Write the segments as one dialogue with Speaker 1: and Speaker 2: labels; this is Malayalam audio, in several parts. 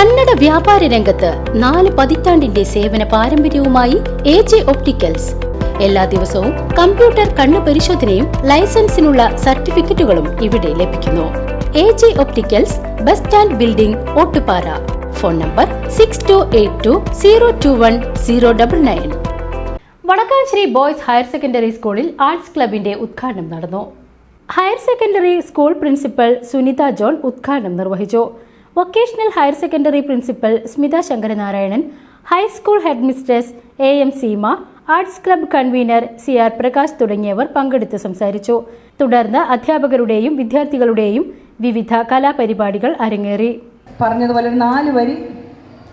Speaker 1: കന്നഡ വ്യാപാര രംഗത്ത് 4 പതിറ്റാണ്ടിന്റെ സേവന പാരമ്പര്യവുമായി AJ ഒപ്റ്റിക്കൽസ്. എല്ലാ ദിവസവും കമ്പ്യൂട്ടർ കണ്ണു പരിശോധനയും ലൈസൻസിനുള്ള സർട്ടിഫിക്കറ്റുകളും ഇവിടെ ലഭിക്കുന്നു. AJ opticals, bus stand building, Ottupara. Phone number 6282021099. Vadakkanchery boys higher secondary സ്കൂളിൽ ആർട്സ് ക്ലബിന്റെ ഉദ്ഘാടനം നടന്നു. Higher secondary school principal Sunitha John ഉദ്ഘാടനം നിർവഹിച്ചു. Vocational higher secondary principal Smitha Sankaranarayanan, high school headmistress AM Seema, arts club convener CR Prakash തുടങ്ങിയവർ പങ്കെടുത്ത് സംസാരിച്ചു. തുടർന്ന് അധ്യാപകരുടെയും വിദ്യാർത്ഥികളുടെയും വിവിധ കലാപരിപാടികൾ അരങ്ങേറി.
Speaker 2: പറഞ്ഞതുപോലെ 4 വരി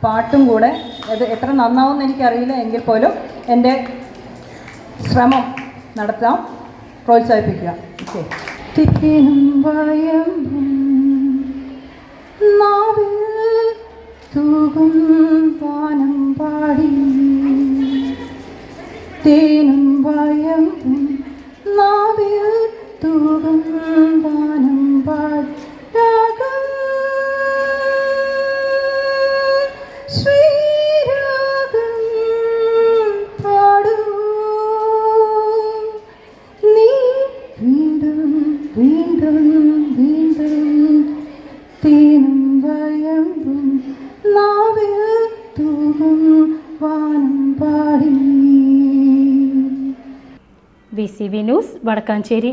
Speaker 2: പാട്ടും കൂടെ അത് എത്ര നന്നാവുമെന്ന് എനിക്കറിയില്ല, എങ്കിൽ പോലും എൻ്റെ ശ്രമം നടത്താം, പ്രോത്സാഹിപ്പിക്കുക. തൂകും വാനം പാടി തേനും വയമ്പും നാവിൽ തൂകും വാനം പാടി ശ്രീരാഗം പാടൂ നീ വീണ്ടും വീണ്ടും വീണ്ടും തേനും വയമ്പും നാവിൽ തൂകും വാനം പാടി.
Speaker 1: VCV news, Vadakkanchery.